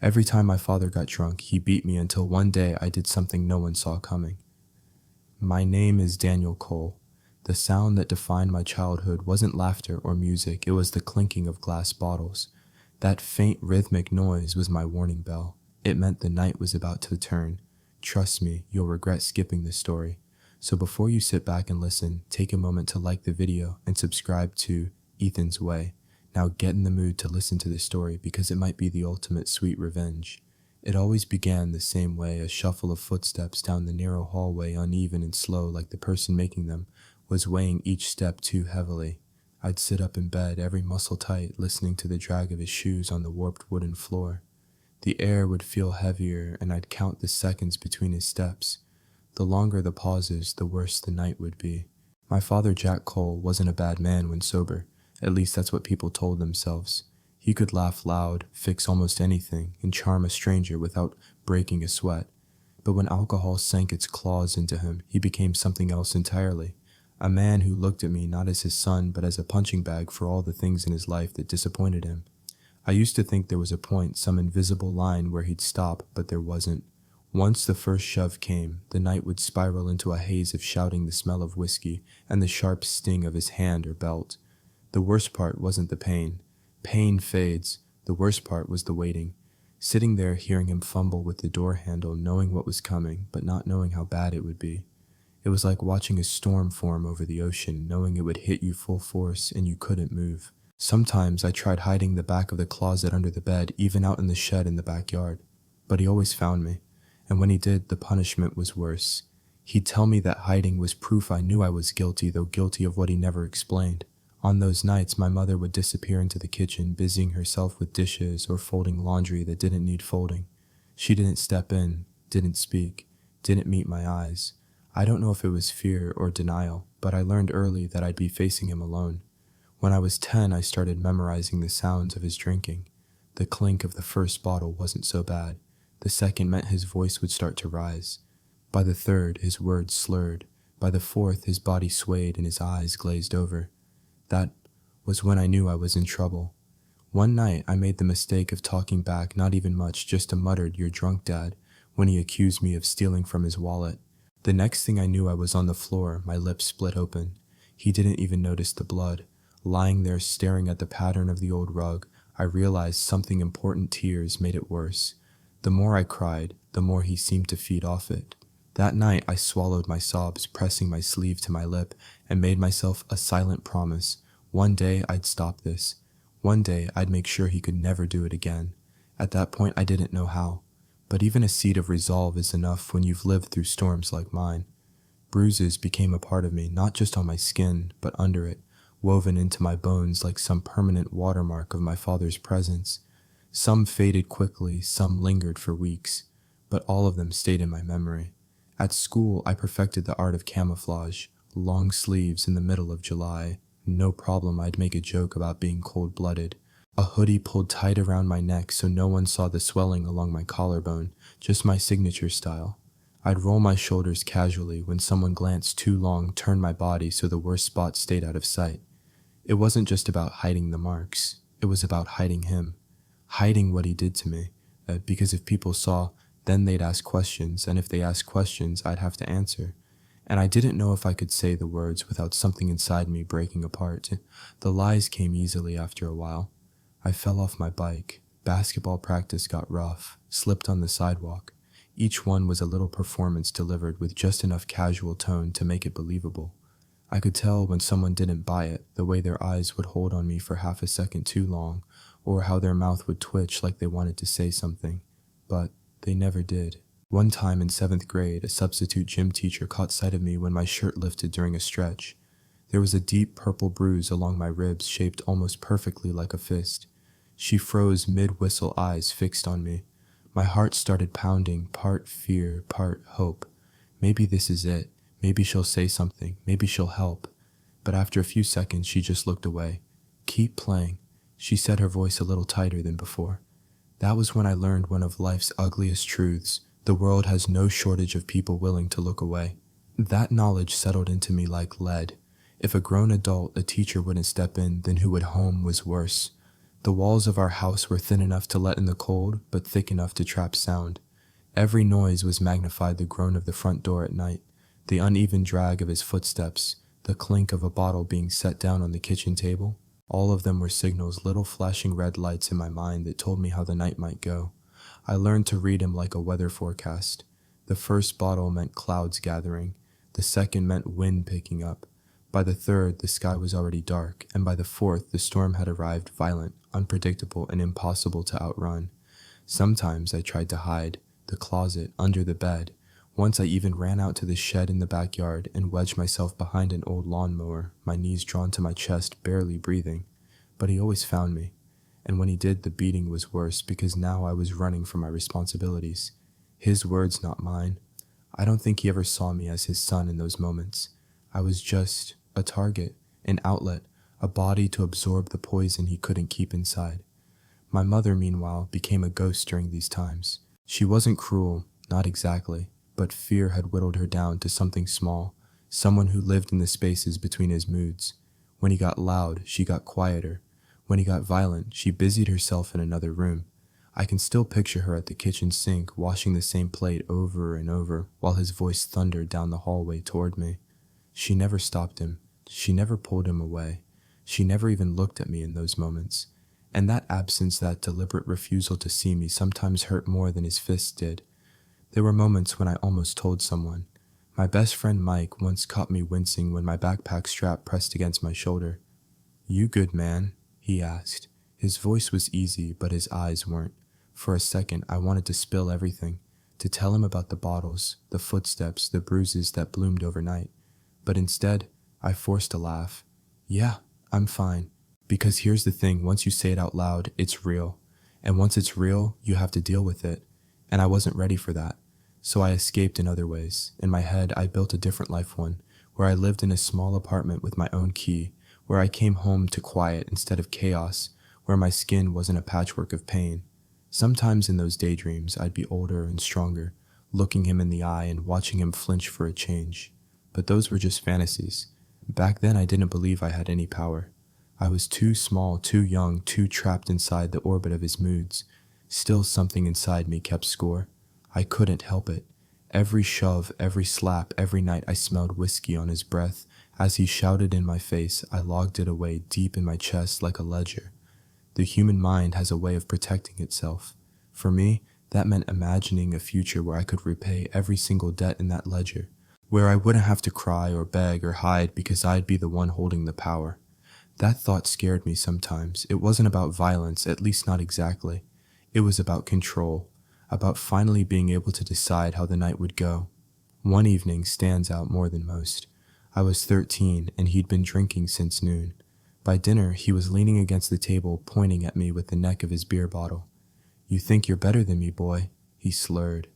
Every time my father got drunk, he beat me until one day I did something no one saw coming. My name is Daniel Cole. The sound that defined my childhood wasn't laughter or music, it was the clinking of glass bottles. That faint rhythmic noise was my warning bell. It meant the night was about to turn. Trust me, you'll regret skipping this story. So before you sit back and listen, take a moment to like the video and subscribe to Ethan's Way. Now get in the mood to listen to this story because it might be the ultimate sweet revenge. It always began the same way, a shuffle of footsteps down the narrow hallway, uneven and slow like the person making them was weighing each step too heavily. I'd sit up in bed, every muscle tight, listening to the drag of his shoes on the warped wooden floor. The air would feel heavier, and I'd count the seconds between his steps. The longer the pauses, the worse the night would be. My father, Jack Cole, wasn't a bad man when sober. At least that's what people told themselves. He could laugh loud, fix almost anything, and charm a stranger without breaking a sweat. But when alcohol sank its claws into him, he became something else entirely. A man who looked at me not as his son, but as a punching bag for all the things in his life that disappointed him. I used to think there was a point, some invisible line where he'd stop, but there wasn't. Once the first shove came, the night would spiral into a haze of shouting, the smell of whiskey, and the sharp sting of his hand or belt. The worst part wasn't the pain. Pain fades. The worst part was the waiting. Sitting there, hearing him fumble with the door handle, knowing what was coming, but not knowing how bad it would be. It was like watching a storm form over the ocean, knowing it would hit you full force and you couldn't move. Sometimes I tried hiding the back of the closet under the bed, even out in the shed in the backyard. But he always found me, and when he did, the punishment was worse. He'd tell me that hiding was proof I knew I was guilty, though guilty of what he never explained. On those nights, my mother would disappear into the kitchen, busying herself with dishes or folding laundry that didn't need folding. She didn't step in, didn't speak, didn't meet my eyes. I don't know if it was fear or denial, but I learned early that I'd be facing him alone. When I was 10, I started memorizing the sounds of his drinking. The clink of the first bottle wasn't so bad. The second meant his voice would start to rise. By the third, his words slurred. By the fourth, his body swayed and his eyes glazed over. That was when I knew I was in trouble. One night, I made the mistake of talking back, not even much, just a muttered, "You're drunk, Dad," when he accused me of stealing from his wallet. The next thing I knew, I was on the floor, my lips split open. He didn't even notice the blood. Lying there staring at the pattern of the old rug, I realized something important. Tears made it worse. The more I cried, the more he seemed to feed off it. That night, I swallowed my sobs, pressing my sleeve to my lip, and made myself a silent promise. One day, I'd stop this. One day, I'd make sure he could never do it again. At that point, I didn't know how. But even a seed of resolve is enough when you've lived through storms like mine. Bruises became a part of me, not just on my skin, but under it, woven into my bones like some permanent watermark of my father's presence. Some faded quickly, some lingered for weeks, but all of them stayed in my memory. At school, I perfected the art of camouflage, long sleeves in the middle of July. No problem, I'd make a joke about being cold-blooded. A hoodie pulled tight around my neck so no one saw the swelling along my collarbone, just my signature style. I'd roll my shoulders casually when someone glanced too long, turn my body so the worst spot stayed out of sight. It wasn't just about hiding the marks, it was about hiding him. Hiding what he did to me, because if people saw, then they'd ask questions, and if they asked questions, I'd have to answer. And I didn't know if I could say the words without something inside me breaking apart. The lies came easily after a while. I fell off my bike. Basketball practice got rough, slipped on the sidewalk. Each one was a little performance delivered with just enough casual tone to make it believable. I could tell when someone didn't buy it, the way their eyes would hold on me for half a second too long, or how their mouth would twitch like they wanted to say something. But they never did. One time in 7th grade, a substitute gym teacher caught sight of me when my shirt lifted during a stretch. There was a deep purple bruise along my ribs shaped almost perfectly like a fist. She froze mid-whistle, eyes fixed on me. My heart started pounding, part fear, part hope. Maybe this is it. Maybe she'll say something. Maybe she'll help. But after a few seconds, she just looked away. "Keep playing," she said, her voice a little tighter than before. That was when I learned one of life's ugliest truths. The world has no shortage of people willing to look away. That knowledge settled into me like lead. If a grown adult, a teacher, wouldn't step in, then who at home was worse. The walls of our house were thin enough to let in the cold, but thick enough to trap sound. Every noise was magnified: the groan of the front door at night, the uneven drag of his footsteps, the clink of a bottle being set down on the kitchen table. All of them were signals, little flashing red lights in my mind that told me how the night might go. I learned to read him like a weather forecast. The first bottle meant clouds gathering. The second meant wind picking up. By the third, the sky was already dark, and by the fourth, the storm had arrived, violent, unpredictable, and impossible to outrun. Sometimes I tried to hide: the closet, under the bed. Once I even ran out to the shed in the backyard and wedged myself behind an old lawnmower, my knees drawn to my chest, barely breathing. But he always found me. And when he did, the beating was worse, because now I was running from my responsibilities. His words, not mine. I don't think he ever saw me as his son in those moments. I was just a target, an outlet, a body to absorb the poison he couldn't keep inside. My mother, meanwhile, became a ghost during these times. She wasn't cruel, not exactly, but fear had whittled her down to something small, someone who lived in the spaces between his moods. When he got loud, she got quieter. When he got violent, she busied herself in another room. I can still picture her at the kitchen sink, washing the same plate over and over, while his voice thundered down the hallway toward me. She never stopped him. She never pulled him away. She never even looked at me in those moments. And that absence, that deliberate refusal to see me, sometimes hurt more than his fists did. There were moments when I almost told someone. My best friend Mike once caught me wincing when my backpack strap pressed against my shoulder. "You good, man?" he asked. His voice was easy, but his eyes weren't. For a second, I wanted to spill everything, to tell him about the bottles, the footsteps, the bruises that bloomed overnight. But instead, I forced a laugh. "Yeah, I'm fine. Because here's the thing, once you say it out loud, it's real. And once it's real, you have to deal with it. And I wasn't ready for that. So I escaped in other ways. In my head, I built a different life one, where I lived in a small apartment with my own key, where I came home to quiet instead of chaos, where my skin wasn't a patchwork of pain. Sometimes in those daydreams, I'd be older and stronger, looking him in the eye and watching him flinch for a change. But those were just fantasies. Back then, I didn't believe I had any power. I was too small, too young, too trapped inside the orbit of his moods. Still, something inside me kept score. I couldn't help it. Every shove, every slap, every night I smelled whiskey on his breath. As he shouted in my face, I logged it away deep in my chest like a ledger. The human mind has a way of protecting itself. For me, that meant imagining a future where I could repay every single debt in that ledger, where I wouldn't have to cry or beg or hide because I'd be the one holding the power. That thought scared me sometimes. It wasn't about violence, at least not exactly. It was about control, about finally being able to decide how the night would go. One evening stands out more than most. I was 13 and he'd been drinking since noon. By dinner, he was leaning against the table, pointing at me with the neck of his beer bottle. "You think you're better than me, boy," he slurred.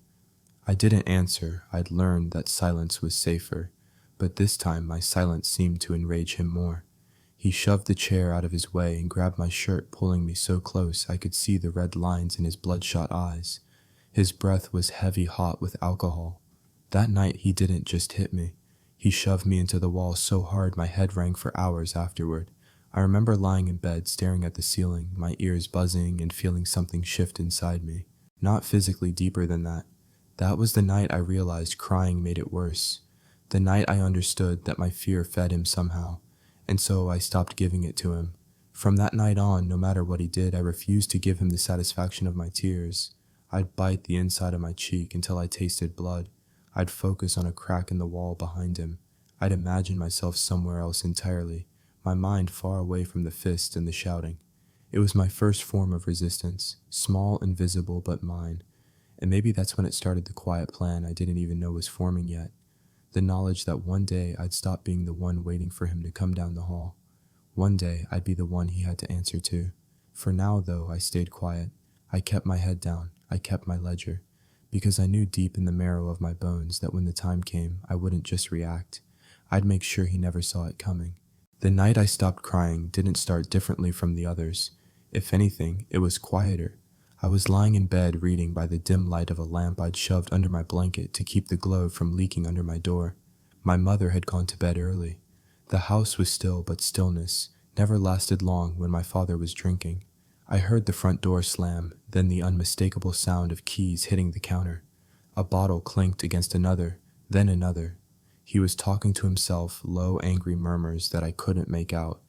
I didn't answer. I'd learned that silence was safer, but this time my silence seemed to enrage him more. He shoved the chair out of his way and grabbed my shirt, pulling me so close I could see the red lines in his bloodshot eyes. His breath was heavy hot with alcohol. That night he didn't just hit me. He shoved me into the wall so hard my head rang for hours afterward. I remember lying in bed, staring at the ceiling, my ears buzzing and feeling something shift inside me. Not physically, deeper than that. That was the night I realized crying made it worse. The night I understood that my fear fed him somehow, and so I stopped giving it to him. From that night on, no matter what he did, I refused to give him the satisfaction of my tears. I'd bite the inside of my cheek until I tasted blood. I'd focus on a crack in the wall behind him. I'd imagine myself somewhere else entirely, my mind far away from the fist and the shouting. It was my first form of resistance, small and visible but mine. And maybe that's when it started, the quiet plan I didn't even know was forming yet. The knowledge that one day I'd stop being the one waiting for him to come down the hall. One day I'd be the one he had to answer to. For now, though, I stayed quiet. I kept my head down. I kept my ledger. Because I knew deep in the marrow of my bones that when the time came, I wouldn't just react. I'd make sure he never saw it coming. The night I stopped crying didn't start differently from the others. If anything, it was quieter. I was lying in bed reading by the dim light of a lamp I'd shoved under my blanket to keep the glow from leaking under my door. My mother had gone to bed early. The house was still, but stillness never lasted long when my father was drinking. I heard the front door slam, then the unmistakable sound of keys hitting the counter. A bottle clinked against another, then another. He was talking to himself, low, angry murmurs that I couldn't make out.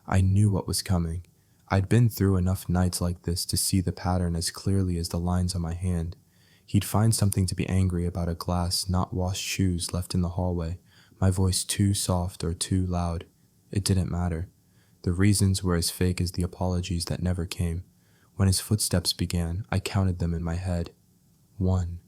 I knew what was coming. I'd been through enough nights like this to see the pattern as clearly as the lines on my hand. He'd find something to be angry about: a glass, not washed shoes left in the hallway, my voice too soft or too loud. It didn't matter. The reasons were as fake as the apologies that never came. When his footsteps began, I counted them in my head. 1,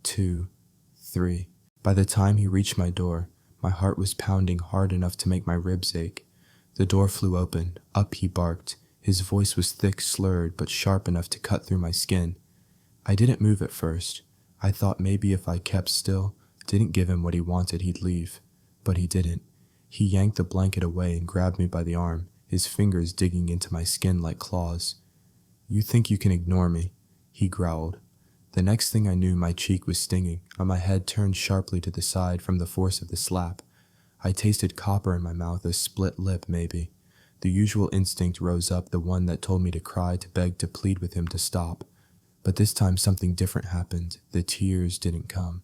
2, 3. By the time he reached my door, my heart was pounding hard enough to make my ribs ache. The door flew open. Up he barked. His voice was thick, slurred, but sharp enough to cut through my skin. I didn't move at first. I thought maybe if I kept still, didn't give him what he wanted, he'd leave. But he didn't. He yanked the blanket away and grabbed me by the arm, his fingers digging into my skin like claws. "You think you can ignore me?" he growled. The next thing I knew, my cheek was stinging, and my head turned sharply to the side from the force of the slap. I tasted copper in my mouth, a split lip maybe. The usual instinct rose up, the one that told me to cry, to beg, to plead with him to stop. But this time something different happened. The tears didn't come.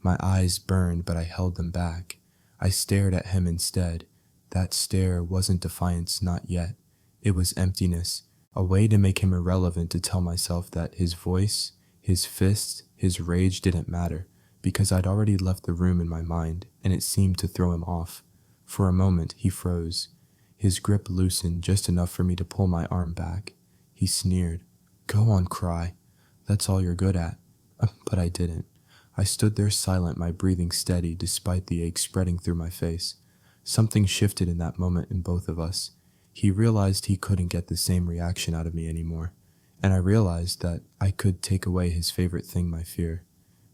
My eyes burned, but I held them back. I stared at him instead. That stare wasn't defiance, not yet. It was emptiness, a way to make him irrelevant, to tell myself that his voice, his fists, his rage didn't matter, because I'd already left the room in my mind, and it seemed to throw him off. For a moment, he froze. His grip loosened just enough for me to pull my arm back. He sneered. "Go on, cry. That's all you're good at." But I didn't. I stood there silent, my breathing steady despite the ache spreading through my face. Something shifted in that moment in both of us. He realized he couldn't get the same reaction out of me anymore, and I realized that I could take away his favorite thing, my fear.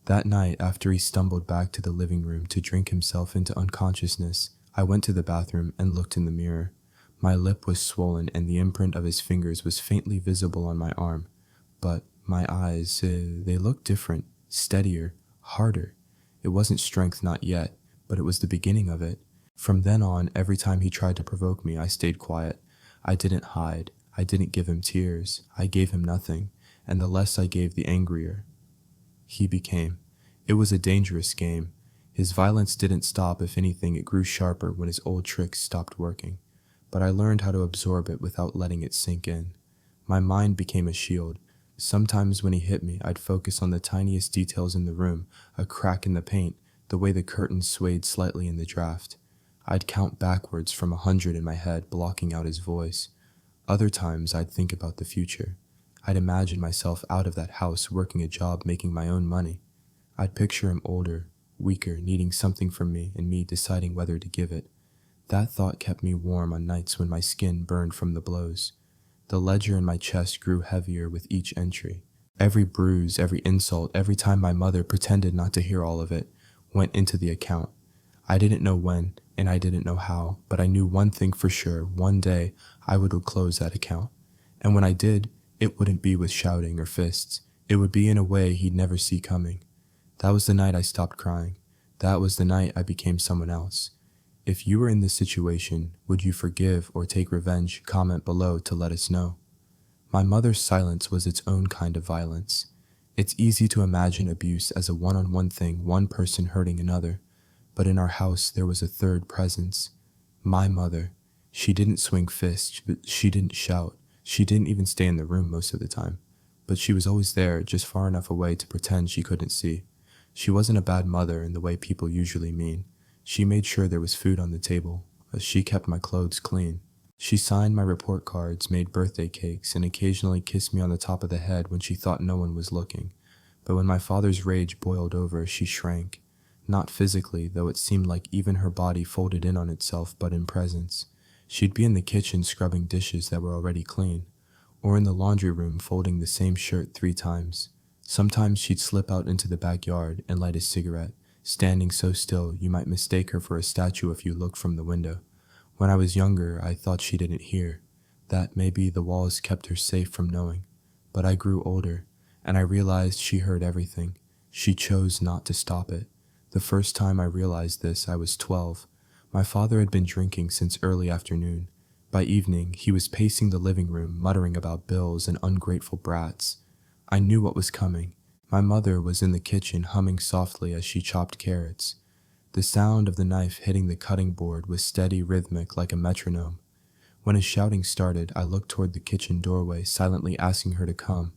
That night, after he stumbled back to the living room to drink himself into unconsciousness, I went to the bathroom and looked in the mirror. My lip was swollen and the imprint of his fingers was faintly visible on my arm. But my eyes, they looked different, steadier, harder. It wasn't strength, not yet, but it was the beginning of it. From then on, every time he tried to provoke me, I stayed quiet. I didn't hide. I didn't give him tears. I gave him nothing, and the less I gave, the angrier he became. It was a dangerous game. His violence didn't stop. If anything, it grew sharper when his old tricks stopped working. But I learned how to absorb it without letting it sink in. My mind became a shield. Sometimes when he hit me, I'd focus on the tiniest details in the room, a crack in the paint, the way the curtains swayed slightly in the draft. I'd count backwards from 100 in my head, blocking out his voice. Other times I'd think about the future. I'd imagine myself out of that house, working a job, making my own money. I'd picture him older, weaker, needing something from me, and me deciding whether to give it. That thought kept me warm on nights when my skin burned from the blows. The ledger in my chest grew heavier with each entry. Every bruise, every insult, every time my mother pretended not to hear all of it, went into the account. I didn't know when, and I didn't know how, but I knew one thing for sure: one day I would close that account. And when I did, it wouldn't be with shouting or fists. It would be in a way he'd never see coming. That was the night I stopped crying. That was the night I became someone else. If you were in this situation, would you forgive or take revenge? Comment below to let us know. My mother's silence was its own kind of violence. It's easy to imagine abuse as a one-on-one thing, one person hurting another. But in our house, there was a third presence. My mother. She didn't swing fists, but she didn't shout. She didn't even stay in the room most of the time. But she was always there, just far enough away to pretend she couldn't see. She wasn't a bad mother in the way people usually mean. She made sure there was food on the table. She kept my clothes clean. She signed my report cards, made birthday cakes, and occasionally kissed me on the top of the head when she thought no one was looking. But when my father's rage boiled over, she shrank. Not physically, though it seemed like even her body folded in on itself, but in presence. She'd be in the kitchen scrubbing dishes that were already clean, or in the laundry room folding the same shirt 3 times. Sometimes she'd slip out into the backyard and light a cigarette, standing so still you might mistake her for a statue if you looked from the window. When I was younger, I thought she didn't hear, that maybe the walls kept her safe from knowing. But I grew older, and I realized she heard everything. She chose not to stop it. The first time I realized this, I was 12. My father had been drinking since early afternoon. By evening, he was pacing the living room, muttering about bills and ungrateful brats. I knew what was coming. My mother was in the kitchen humming softly as she chopped carrots. The sound of the knife hitting the cutting board was steady, rhythmic, like a metronome. When his shouting started, I looked toward the kitchen doorway, silently asking her to come.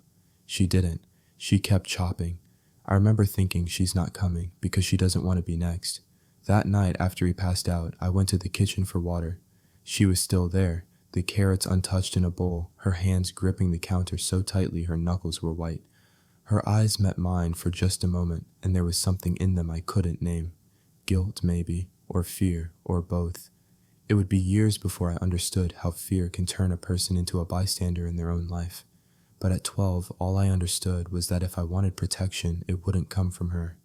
She didn't. She kept chopping. I remember thinking she's not coming because she doesn't want to be next. That night, after he passed out, I went to the kitchen for water. She was still there, the carrots untouched in a bowl, her hands gripping the counter so tightly her knuckles were white. Her eyes met mine for just a moment, and there was something in them I couldn't name. Guilt, maybe, or fear, or both. It would be years before I understood how fear can turn a person into a bystander in their own life. But at 12, all I understood was that if I wanted protection, it wouldn't come from her.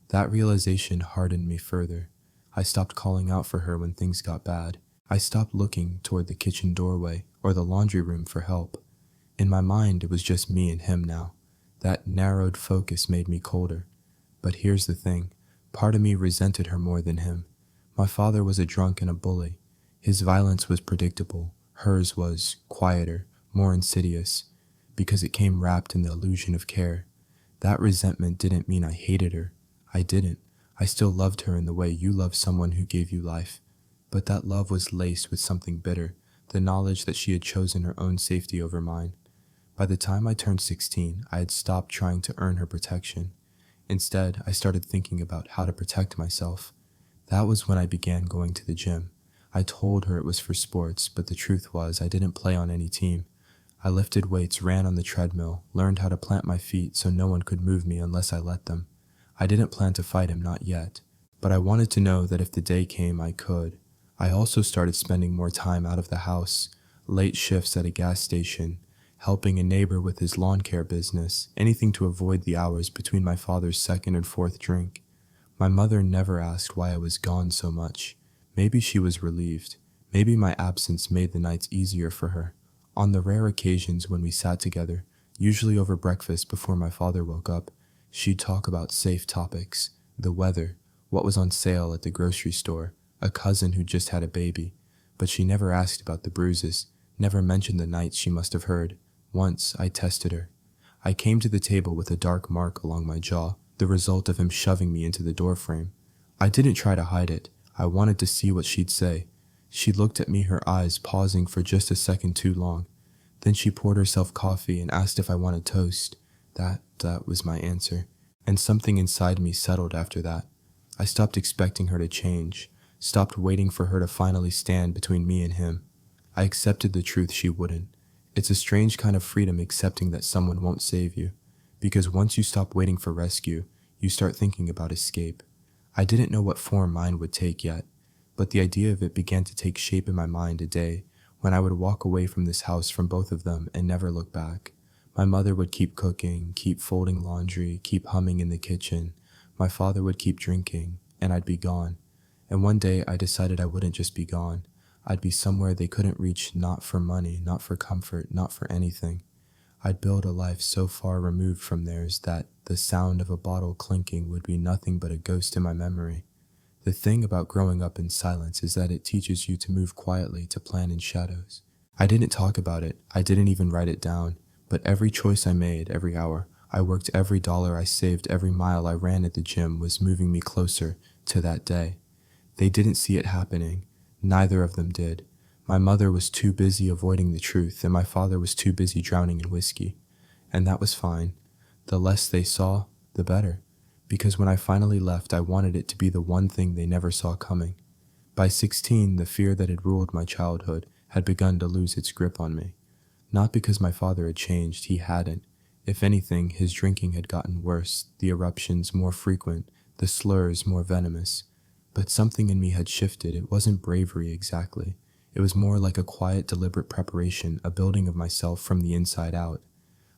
That realization hardened me further. I stopped calling out for her when things got bad. I stopped looking toward the kitchen doorway or the laundry room for help. In my mind, it was just me and him now. That narrowed focus made me colder. But here's the thing. Part of me resented her more than him. My father was a drunk and a bully. His violence was predictable. Hers was quieter, more insidious, because it came wrapped in the illusion of care. That resentment didn't mean I hated her. I didn't. I still loved her in the way you love someone who gave you life. But that love was laced with something bitter, the knowledge that she had chosen her own safety over mine. By the time I turned 16, I had stopped trying to earn her protection. Instead, I started thinking about how to protect myself. That was when I began going to the gym. I told her it was for sports, but the truth was I didn't play on any team. I lifted weights, ran on the treadmill, learned how to plant my feet so no one could move me unless I let them. I didn't plan to fight him, not yet, but I wanted to know that if the day came, I could. I also started spending more time out of the house, late shifts at a gas station, helping a neighbor with his lawn care business, anything to avoid the hours between my father's second and fourth drink. My mother never asked why I was gone so much. Maybe she was relieved. Maybe my absence made the nights easier for her. On the rare occasions when we sat together, usually over breakfast before my father woke up, she'd talk about safe topics, the weather, what was on sale at the grocery store, a cousin who just had a baby. But she never asked about the bruises, never mentioned the nights she must have heard. Once, I tested her. I came to the table with a dark mark along my jaw, the result of him shoving me into the doorframe. I didn't try to hide it. I wanted to see what she'd say. She looked at me, her eyes pausing for just a second too long. Then she poured herself coffee and asked if I wanted toast. That was my answer. And something inside me settled after that. I stopped expecting her to change, stopped waiting for her to finally stand between me and him. I accepted the truth she wouldn't. It's a strange kind of freedom accepting that someone won't save you, because once you stop waiting for rescue, you start thinking about escape. I didn't know what form mine would take yet, but the idea of it began to take shape in my mind a day when I would walk away from this house from both of them and never look back. My mother would keep cooking, keep folding laundry, keep humming in the kitchen. My father would keep drinking, and I'd be gone. And one day I decided I wouldn't just be gone. I'd be somewhere they couldn't reach, not for money, not for comfort, not for anything. I'd build a life so far removed from theirs that the sound of a bottle clinking would be nothing but a ghost in my memory. The thing about growing up in silence is that it teaches you to move quietly, to plan in shadows. I didn't talk about it. I didn't even write it down. But every choice I made, every hour I worked, every dollar I saved, every mile I ran at the gym was moving me closer to that day. They didn't see it happening. Neither of them did. My mother was too busy avoiding the truth, and my father was too busy drowning in whiskey. And that was fine. The less they saw, the better. Because when I finally left, I wanted it to be the one thing they never saw coming. By 16, the fear that had ruled my childhood had begun to lose its grip on me. Not because my father had changed, he hadn't. If anything, his drinking had gotten worse, the eruptions more frequent, the slurs more venomous. But something in me had shifted. It wasn't bravery exactly. It was more like a quiet, deliberate preparation, a building of myself from the inside out.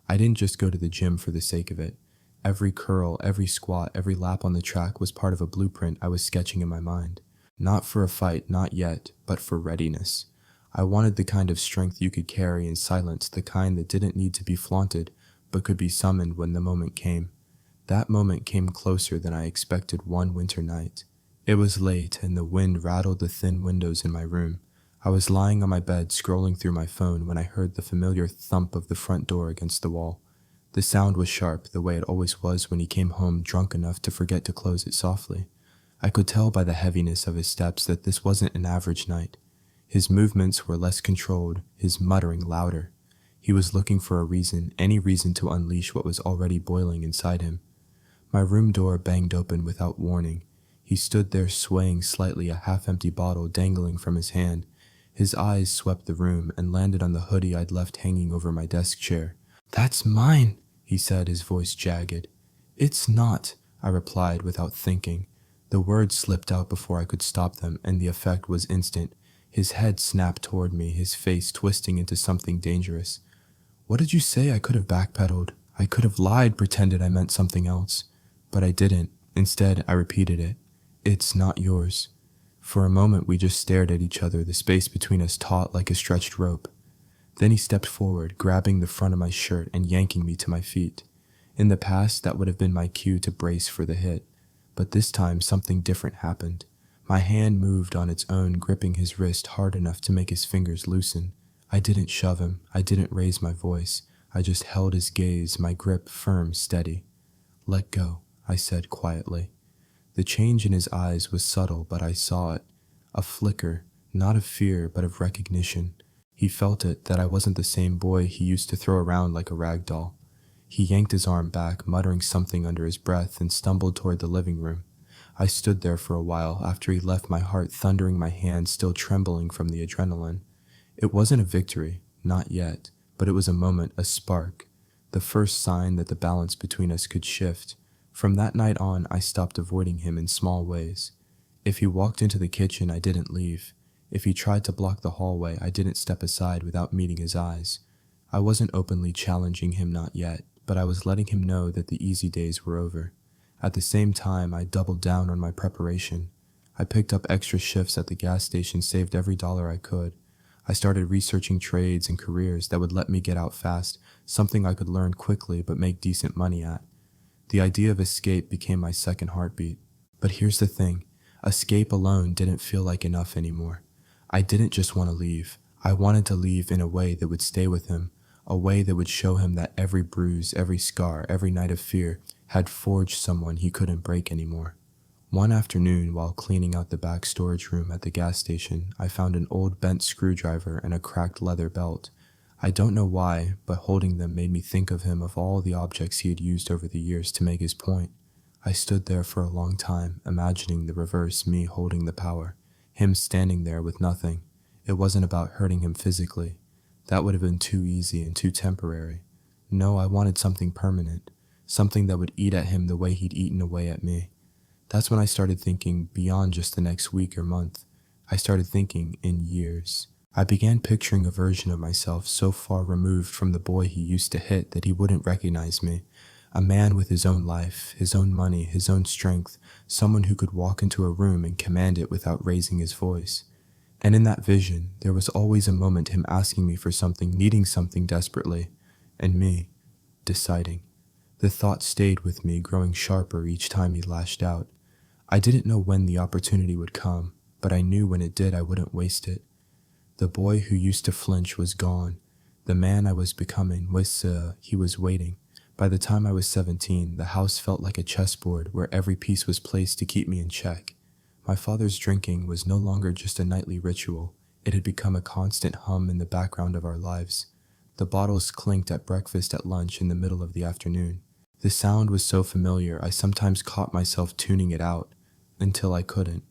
I didn't just go to the gym for the sake of it. Every curl, every squat, every lap on the track was part of a blueprint I was sketching in my mind. Not for a fight, not yet, but for readiness. I wanted the kind of strength you could carry in silence, the kind that didn't need to be flaunted, but could be summoned when the moment came. That moment came closer than I expected one winter night. It was late, and the wind rattled the thin windows in my room. I was lying on my bed scrolling through my phone when I heard the familiar thump of the front door against the wall. The sound was sharp, the way it always was when he came home drunk enough to forget to close it softly. I could tell by the heaviness of his steps that this wasn't an average night. His movements were less controlled, his muttering louder. He was looking for a reason, any reason to unleash what was already boiling inside him. My room door banged open without warning. He stood there swaying slightly, a half-empty bottle dangling from his hand. His eyes swept the room and landed on the hoodie I'd left hanging over my desk chair. "That's mine," he said, his voice jagged. "It's not," I replied without thinking. The words slipped out before I could stop them, and the effect was instant. His head snapped toward me, his face twisting into something dangerous. "What did you say?" I could have backpedaled. I could have lied, pretended I meant something else. But I didn't. Instead, I repeated it. "It's not yours." For a moment, we just stared at each other, the space between us taut like a stretched rope. Then he stepped forward, grabbing the front of my shirt and yanking me to my feet. In the past, that would have been my cue to brace for the hit. But this time, something different happened. My hand moved on its own, gripping his wrist hard enough to make his fingers loosen. I didn't shove him. I didn't raise my voice. I just held his gaze, my grip firm, steady. "Let go," I said quietly. The change in his eyes was subtle, but I saw it. A flicker, not of fear, but of recognition. He felt it, that I wasn't the same boy he used to throw around like a rag doll. He yanked his arm back, muttering something under his breath, and stumbled toward the living room. I stood there for a while, after he left, my heart thundering, my hands still trembling from the adrenaline. It wasn't a victory, not yet, but it was a moment, a spark, the first sign that the balance between us could shift. From that night on, I stopped avoiding him in small ways. If he walked into the kitchen, I didn't leave. If he tried to block the hallway, I didn't step aside without meeting his eyes. I wasn't openly challenging him, not yet, but I was letting him know that the easy days were over. At the same time, I doubled down on my preparation. I picked up extra shifts at the gas station, saved every dollar I could. I started researching trades and careers that would let me get out fast, something I could learn quickly but make decent money at. The idea of escape became my second heartbeat. But here's the thing, escape alone didn't feel like enough anymore. I didn't just want to leave. I wanted to leave in a way that would stay with him, a way that would show him that every bruise, every scar, every night of fear had forged someone he couldn't break anymore. One afternoon, while cleaning out the back storage room at the gas station, I found an old bent screwdriver and a cracked leather belt. I don't know why, but holding them made me think of him, of all the objects he had used over the years to make his point. I stood there for a long time, imagining the reverse, me holding the power, him standing there with nothing. It wasn't about hurting him physically. That would have been too easy and too temporary. No, I wanted something permanent, something that would eat at him the way he'd eaten away at me. That's when I started thinking beyond just the next week or month. I started thinking in years. I began picturing a version of myself so far removed from the boy he used to hit that he wouldn't recognize me. A man with his own life, his own money, his own strength, someone who could walk into a room and command it without raising his voice. And in that vision, there was always a moment him asking me for something, needing something desperately, and me deciding. The thought stayed with me, growing sharper each time he lashed out. I didn't know when the opportunity would come, but I knew when it did I wouldn't waste it. The boy who used to flinch was gone. The man I was becoming he was waiting. By the time I was 17, the house felt like a chessboard where every piece was placed to keep me in check. My father's drinking was no longer just a nightly ritual. It had become a constant hum in the background of our lives. The bottles clinked at breakfast, at lunch, in the middle of the afternoon. The sound was so familiar, I sometimes caught myself tuning it out, until I couldn't.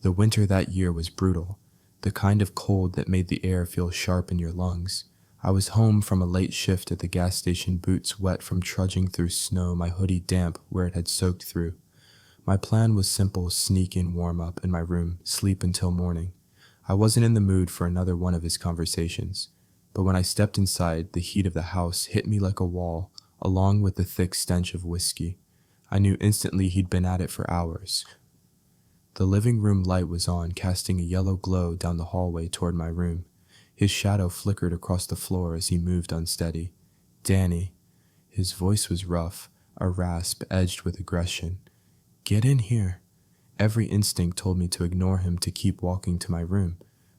The winter that year was brutal, the kind of cold that made the air feel sharp in your lungs. I was home from a late shift at the gas station, boots wet from trudging through snow, my hoodie damp where it had soaked through. My plan was simple: sneak in, warm up in my room, sleep until morning. I wasn't in the mood for another one of his conversations, but when I stepped inside, the heat of the house hit me like a wall, along with the thick stench of whiskey. I knew instantly he'd been at it for hours. The living room light was on, casting a yellow glow down the hallway toward my room. His shadow flickered across the floor as he moved unsteady. "Danny." His voice was rough, a rasp edged with aggression. "Get in here." Every instinct told me to ignore him, to keep walking to my room.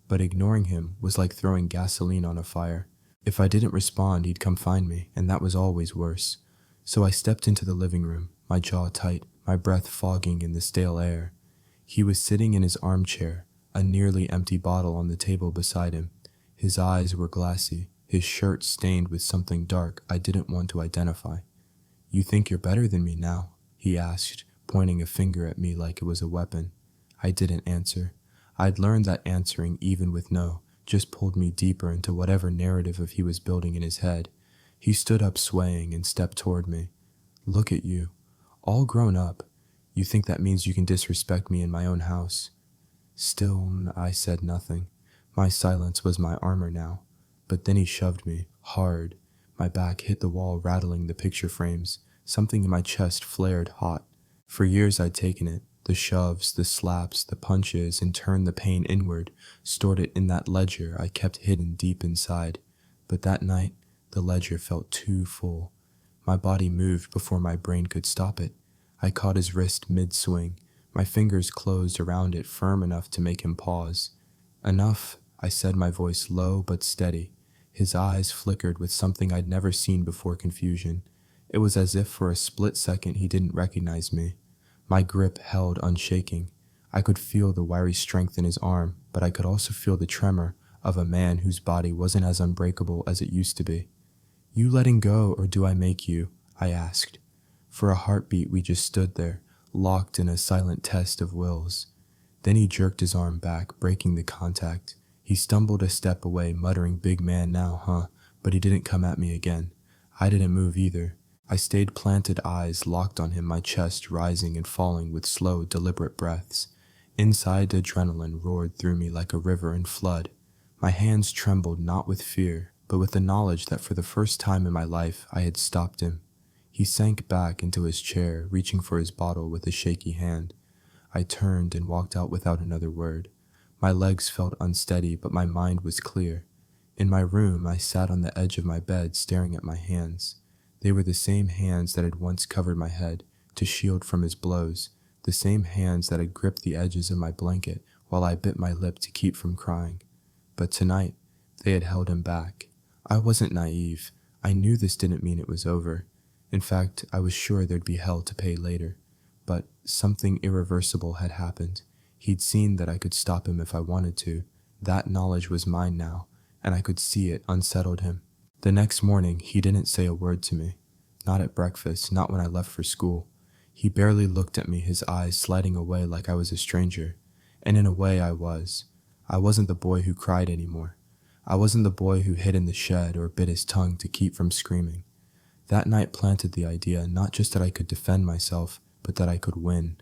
but ignoring him was like throwing gasoline on a fire. If I didn't respond, he'd come find me, and that was always worse. So I stepped into the living room, my jaw tight, my breath fogging in the stale air. He was sitting in his armchair, a nearly empty bottle on the table beside him. His eyes were glassy, his shirt stained with something dark I didn't want to identify. "You think you're better than me now?" he asked, pointing a finger at me like it was a weapon. I didn't answer. I'd learned that answering, even with no, just pulled me deeper into whatever narrative of he was building in his head. He stood up swaying and stepped toward me. "Look at you. All grown up. You think that means you can disrespect me in my own house?" Still, I said nothing. My silence was my armor now. But then he shoved me, hard. My back hit the wall, rattling the picture frames. Something in my chest flared hot. For years I'd taken it, the shoves, the slaps, the punches, and turned the pain inward, stored it in that ledger I kept hidden deep inside. But that night, the ledger felt too full. My body moved before my brain could stop it. I caught his wrist mid-swing. My fingers closed around it firm enough to make him pause. "Enough," I said, my voice low but steady. His eyes flickered with something I'd never seen before: confusion. It was as if for a split second he didn't recognize me. My grip held unshaking. I could feel the wiry strength in his arm, but I could also feel the tremor of a man whose body wasn't as unbreakable as it used to be. "You letting go, or do I make you?" I asked. For a heartbeat we just stood there, locked in a silent test of wills. Then he jerked his arm back, breaking the contact. He stumbled a step away, muttering, "Big man now, huh?" But he didn't come at me again. I didn't move either. I stayed planted, eyes locked on him, my chest rising and falling with slow, deliberate breaths. Inside, adrenaline roared through me like a river in flood. My hands trembled not with fear, but with the knowledge that for the first time in my life I had stopped him. He sank back into his chair, reaching for his bottle with a shaky hand. I turned and walked out without another word. My legs felt unsteady, but my mind was clear. In my room, I sat on the edge of my bed, staring at my hands. They were the same hands that had once covered my head, to shield from his blows, the same hands that had gripped the edges of my blanket while I bit my lip to keep from crying. But tonight, they had held him back. I wasn't naive. I knew this didn't mean it was over. In fact, I was sure there'd be hell to pay later. But something irreversible had happened. He'd seen that I could stop him if I wanted to. That knowledge was mine now, and I could see it unsettled him. The next morning, he didn't say a word to me. Not at breakfast, not when I left for school. He barely looked at me, his eyes sliding away like I was a stranger. And in a way I was. I wasn't the boy who cried anymore. I wasn't the boy who hid in the shed or bit his tongue to keep from screaming. That night planted the idea not just that I could defend myself, but that I could win.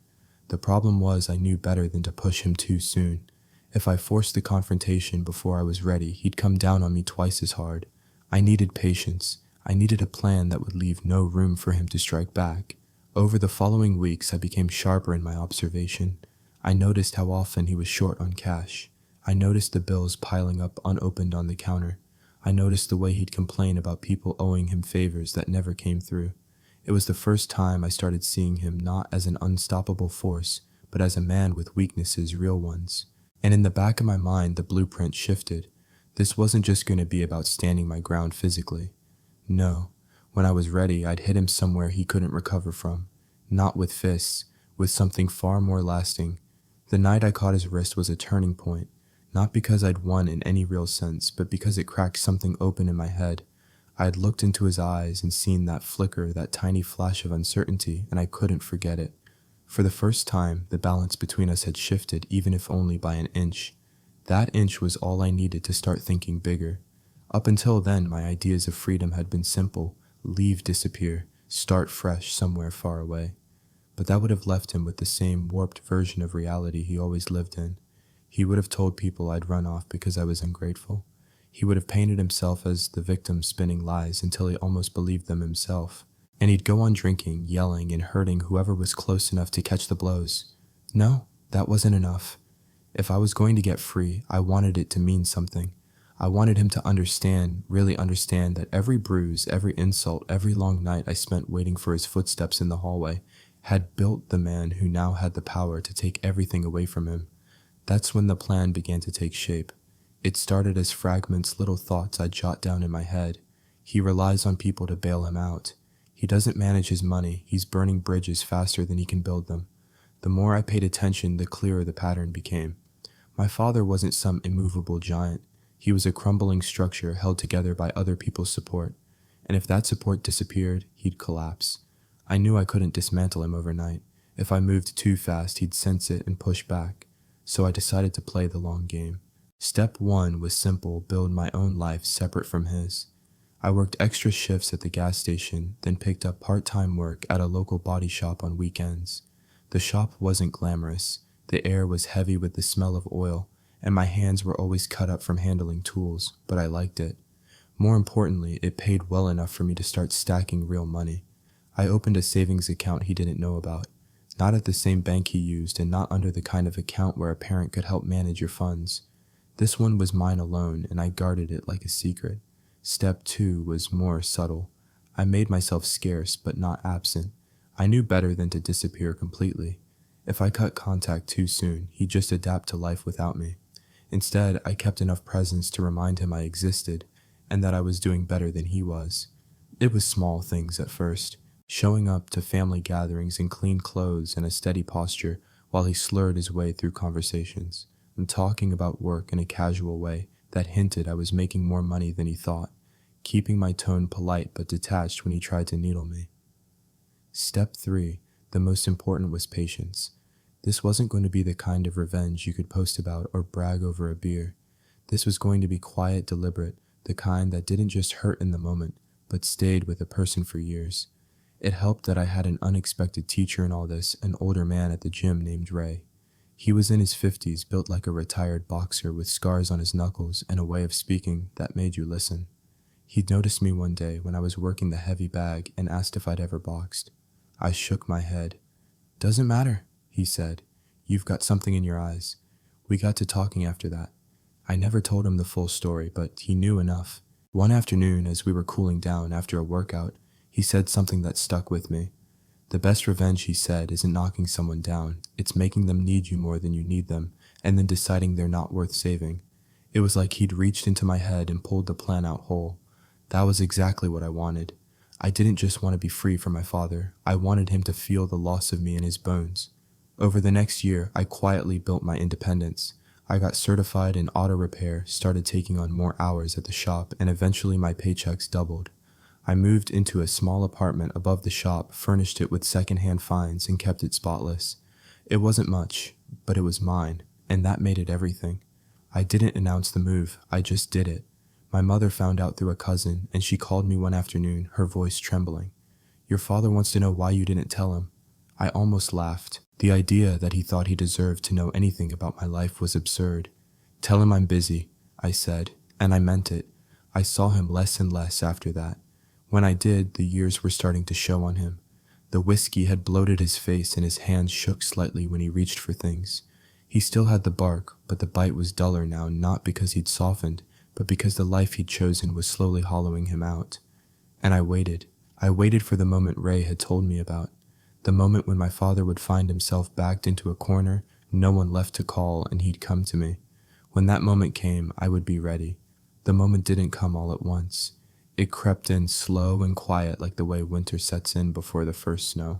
The problem was I knew better than to push him too soon. If I forced the confrontation before I was ready, he'd come down on me twice as hard. I needed patience. I needed a plan that would leave no room for him to strike back. Over the following weeks, I became sharper in my observation. I noticed how often he was short on cash. I noticed the bills piling up unopened on the counter. I noticed the way he'd complain about people owing him favors that never came through. It was the first time I started seeing him not as an unstoppable force, but as a man with weaknesses, real ones. And in the back of my mind, the blueprint shifted. This wasn't just going to be about standing my ground physically. No, when I was ready, I'd hit him somewhere he couldn't recover from. Not with fists, with something far more lasting. The night I caught his wrist was a turning point, not because I'd won in any real sense, but because it cracked something open in my head. I had looked into his eyes and seen that flicker, that tiny flash of uncertainty, and I couldn't forget it. For the first time, the balance between us had shifted, even if only by an inch. That inch was all I needed to start thinking bigger. Up until then, my ideas of freedom had been simple: leave, disappear, start fresh somewhere far away. But that would have left him with the same warped version of reality he always lived in. He would have told people I'd run off because I was ungrateful. He would have painted himself as the victim spinning lies until he almost believed them himself. And he'd go on drinking, yelling, and hurting whoever was close enough to catch the blows. No, that wasn't enough. If I was going to get free, I wanted it to mean something. I wanted him to understand, really understand, that every bruise, every insult, every long night I spent waiting for his footsteps in the hallway had built the man who now had the power to take everything away from him. That's when the plan began to take shape. It started as fragments, little thoughts I'd jot down in my head. He relies on people to bail him out. He doesn't manage his money, he's burning bridges faster than he can build them. The more I paid attention, the clearer the pattern became. My father wasn't some immovable giant. He was a crumbling structure held together by other people's support. And if that support disappeared, he'd collapse. I knew I couldn't dismantle him overnight. If I moved too fast, he'd sense it and push back. So I decided to play the long game. Step 1 was simple: build my own life separate from his. I worked extra shifts at the gas station, then picked up part-time work at a local body shop on weekends. The shop wasn't glamorous. The air was heavy with the smell of oil, and my hands were always cut up from handling tools, but I liked it. More importantly, it paid well enough for me to start stacking real money. I opened a savings account he didn't know about, not at the same bank he used and not under the kind of account where a parent could help manage your funds. This one was mine alone, and I guarded it like a secret. Step 2 was more subtle. I made myself scarce, but not absent. I knew better than to disappear completely. If I cut contact too soon, he'd just adapt to life without me. Instead, I kept enough presence to remind him I existed, and that I was doing better than he was. It was small things at first, showing up to family gatherings in clean clothes and a steady posture while he slurred his way through conversations, and talking about work in a casual way that hinted I was making more money than he thought, keeping my tone polite but detached when he tried to needle me. Step 3, the most important, was patience. This wasn't going to be the kind of revenge you could post about or brag over a beer. This was going to be quiet, deliberate, the kind that didn't just hurt in the moment, but stayed with a person for years. It helped that I had an unexpected teacher in all this, an older man at the gym named Ray. He was in his 50s, built like a retired boxer with scars on his knuckles and a way of speaking that made you listen. He'd noticed me one day when I was working the heavy bag and asked if I'd ever boxed. I shook my head. "Doesn't matter," he said. "You've got something in your eyes." We got to talking after that. I never told him the full story, but he knew enough. One afternoon, as we were cooling down after a workout, he said something that stuck with me. The best revenge, he said, isn't knocking someone down. It's making them need you more than you need them, and then deciding they're not worth saving. It was like he'd reached into my head and pulled the plan out whole. That was exactly what I wanted. I didn't just want to be free from my father. I wanted him to feel the loss of me in his bones. Over the next year, I quietly built my independence. I got certified in auto repair, started taking on more hours at the shop, and eventually my paychecks doubled. I moved into a small apartment above the shop, furnished it with secondhand finds, and kept it spotless. It wasn't much, but it was mine, and that made it everything. I didn't announce the move, I just did it. My mother found out through a cousin, and she called me one afternoon, her voice trembling. "Your father wants to know why you didn't tell him." I almost laughed. The idea that he thought he deserved to know anything about my life was absurd. "Tell him I'm busy," I said, and I meant it. I saw him less and less after that. When I did, the years were starting to show on him. The whiskey had bloated his face and his hands shook slightly when he reached for things. He still had the bark, but the bite was duller now, not because he'd softened, but because the life he'd chosen was slowly hollowing him out. And I waited. I waited for the moment Ray had told me about. The moment when my father would find himself backed into a corner, no one left to call, and he'd come to me. When that moment came, I would be ready. The moment didn't come all at once. It crept in slow and quiet, like the way winter sets in before the first snow.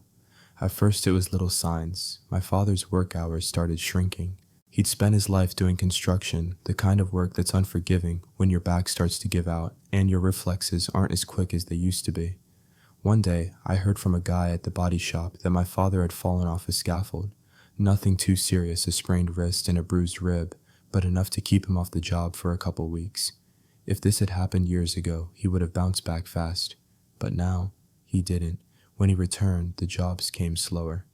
At first it was little signs. My father's work hours started shrinking. He'd spent his life doing construction, the kind of work that's unforgiving when your back starts to give out and your reflexes aren't as quick as they used to be. One day, I heard from a guy at the body shop that my father had fallen off a scaffold. Nothing too serious, a sprained wrist and a bruised rib, but enough to keep him off the job for a couple weeks. If this had happened years ago, he would have bounced back fast. But now, he didn't. When he returned, the jobs came slower.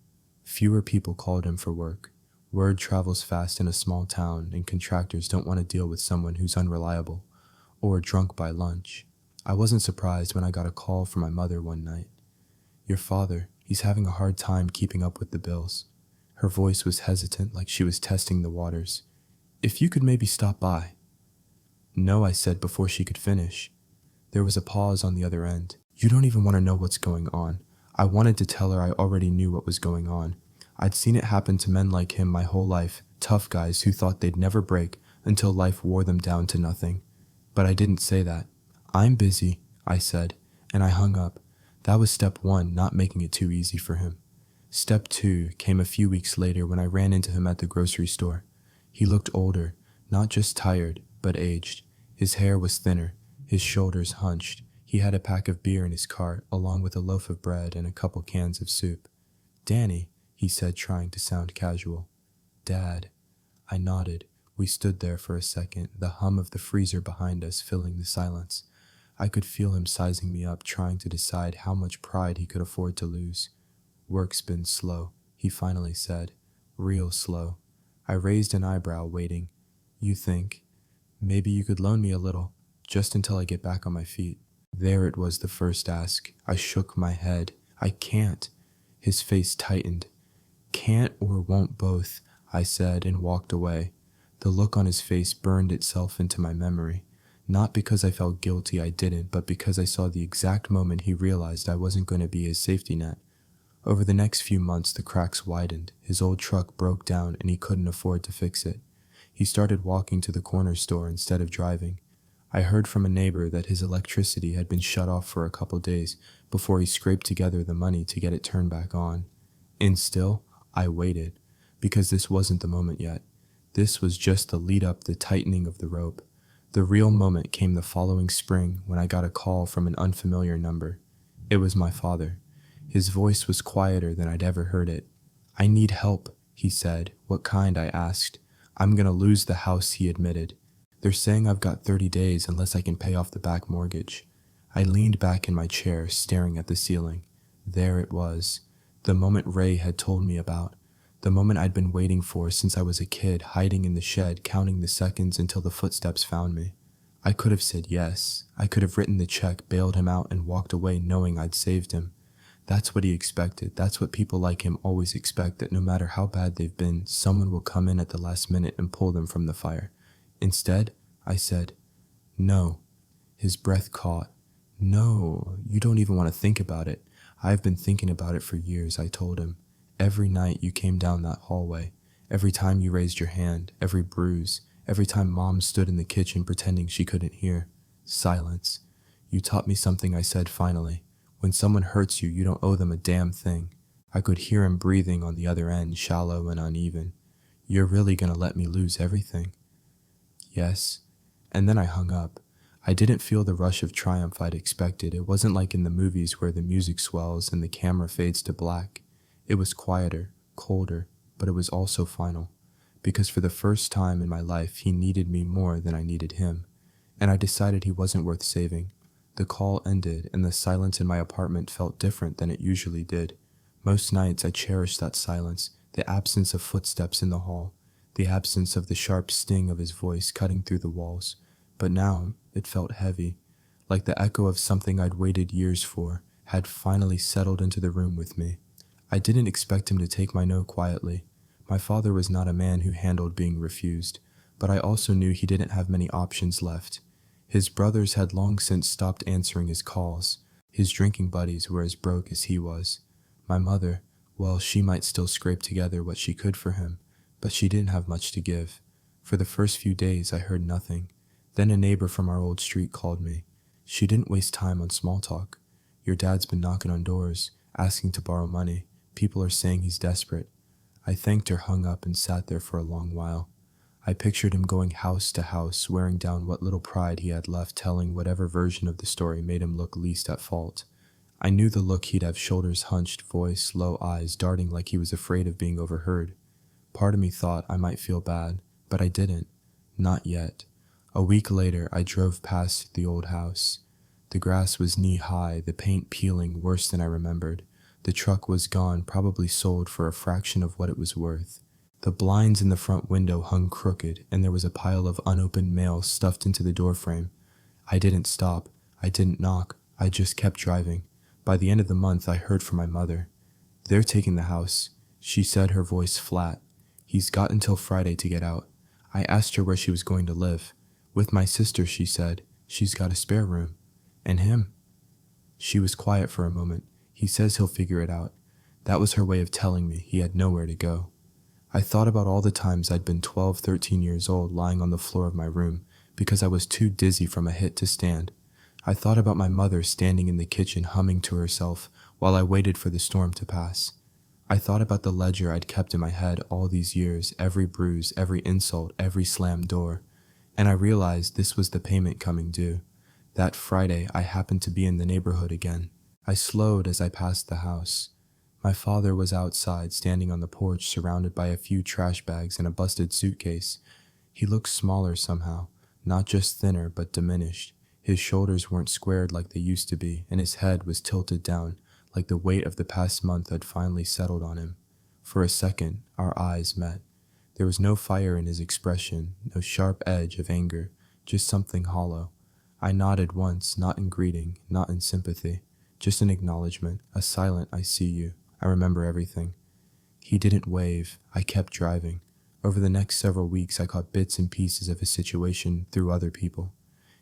Fewer people called him for work. Word travels fast in a small town, and contractors don't want to deal with someone who's unreliable or drunk by lunch. I wasn't surprised when I got a call from my mother one night. "Your father, he's having a hard time keeping up with the bills." Her voice was hesitant, like she was testing the waters. "If you could maybe stop by." "No," I said before she could finish. There was a pause on the other end. "You don't even want to know what's going on." I wanted to tell her I already knew what was going on. I'd seen it happen to men like him my whole life, tough guys who thought they'd never break, until life wore them down to nothing. But I didn't say that. "I'm busy," I said, and I hung up. That was step one, not making it too easy for him. Step two came a few weeks later when I ran into him at the grocery store. He looked older, not just tired, but aged. His hair was thinner, his shoulders hunched. He had a pack of beer in his cart, along with a loaf of bread and a couple cans of soup. "Danny," he said, trying to sound casual. "Dad." I nodded. We stood there for a second, the hum of the freezer behind us filling the silence. I could feel him sizing me up, trying to decide how much pride he could afford to lose. "Work's been slow," he finally said. "Real slow." I raised an eyebrow, waiting. "You think? Maybe you could loan me a little, just until I get back on my feet." There it was, the first ask. I shook my head. "I can't." His face tightened. "Can't or won't both," I said, and walked away. The look on his face burned itself into my memory. Not because I felt guilty I didn't, but because I saw the exact moment he realized I wasn't going to be his safety net. Over the next few months, the cracks widened. His old truck broke down and he couldn't afford to fix it. He started walking to the corner store instead of driving. I heard from a neighbor that his electricity had been shut off for a couple days before he scraped together the money to get it turned back on. And still, I waited, because this wasn't the moment yet. This was just the lead up, the tightening of the rope. The real moment came the following spring when I got a call from an unfamiliar number. It was my father. His voice was quieter than I'd ever heard it. "I need help," he said. "What kind?" I asked. "I'm gonna lose the house," he admitted. "They're saying I've got 30 days unless I can pay off the back mortgage." I leaned back in my chair, staring at the ceiling. There it was, the moment Ray had told me about. The moment I'd been waiting for since I was a kid, hiding in the shed, counting the seconds until the footsteps found me. I could have said yes. I could have written the check, bailed him out, and walked away knowing I'd saved him. That's what he expected. That's what people like him always expect, that no matter how bad they've been, someone will come in at the last minute and pull them from the fire. Instead, I said, "No." His breath caught. "No, you don't even want to think about it." "I've been thinking about it for years," I told him. "Every night you came down that hallway, every time you raised your hand, every bruise, every time Mom stood in the kitchen pretending she couldn't hear." Silence. "You taught me something," I said finally. "When someone hurts you, you don't owe them a damn thing." I could hear him breathing on the other end, shallow and uneven. "You're really gonna let me lose everything?" "Yes." And then I hung up. I didn't feel the rush of triumph I'd expected. It wasn't like in the movies where the music swells and the camera fades to black. It was quieter, colder, but it was also final. Because for the first time in my life, he needed me more than I needed him. And I decided he wasn't worth saving. The call ended, and the silence in my apartment felt different than it usually did. Most nights I cherished that silence, the absence of footsteps in the hall, the absence of the sharp sting of his voice cutting through the walls. But now it felt heavy, like the echo of something I'd waited years for had finally settled into the room with me. I didn't expect him to take my no quietly. My father was not a man who handled being refused, but I also knew he didn't have many options left. His brothers had long since stopped answering his calls. His drinking buddies were as broke as he was. My mother, well, she might still scrape together what she could for him, but she didn't have much to give. For the first few days I heard nothing. Then a neighbor from our old street called me. She didn't waste time on small talk. "Your dad's been knocking on doors, asking to borrow money. People are saying he's desperate." I thanked her, hung up, and sat there for a long while. I pictured him going house to house, wearing down what little pride he had left, telling whatever version of the story made him look least at fault. I knew the look. He'd have shoulders hunched, voice, low eyes, darting like he was afraid of being overheard. Part of me thought I might feel bad, but I didn't. Not yet. A week later, I drove past the old house. The grass was knee-high, the paint peeling worse than I remembered. The truck was gone, probably sold for a fraction of what it was worth. The blinds in the front window hung crooked, and there was a pile of unopened mail stuffed into the doorframe. I didn't stop. I didn't knock. I just kept driving. By the end of the month, I heard from my mother. "They're taking the house," she said, her voice flat. "He's got until Friday to get out." I asked her where she was going to live. "With my sister," she said. "She's got a spare room." "And him?" She was quiet for a moment. "He says he'll figure it out." That was her way of telling me he had nowhere to go. I thought about all the times I'd been 12, 13 years old lying on the floor of my room because I was too dizzy from a hit to stand. I thought about my mother standing in the kitchen humming to herself while I waited for the storm to pass. I thought about the ledger I'd kept in my head all these years, every bruise, every insult, every slammed door, and I realized this was the payment coming due. That Friday, I happened to be in the neighborhood again. I slowed as I passed the house. My father was outside, standing on the porch, surrounded by a few trash bags and a busted suitcase. He looked smaller somehow, not just thinner, but diminished. His shoulders weren't squared like they used to be, and his head was tilted down, like the weight of the past month had finally settled on him. For a second, our eyes met. There was no fire in his expression, no sharp edge of anger, just something hollow. I nodded once, not in greeting, not in sympathy, just an acknowledgement, a silent "I see you. I remember everything." He didn't wave. I kept driving. Over the next several weeks, I caught bits and pieces of his situation through other people.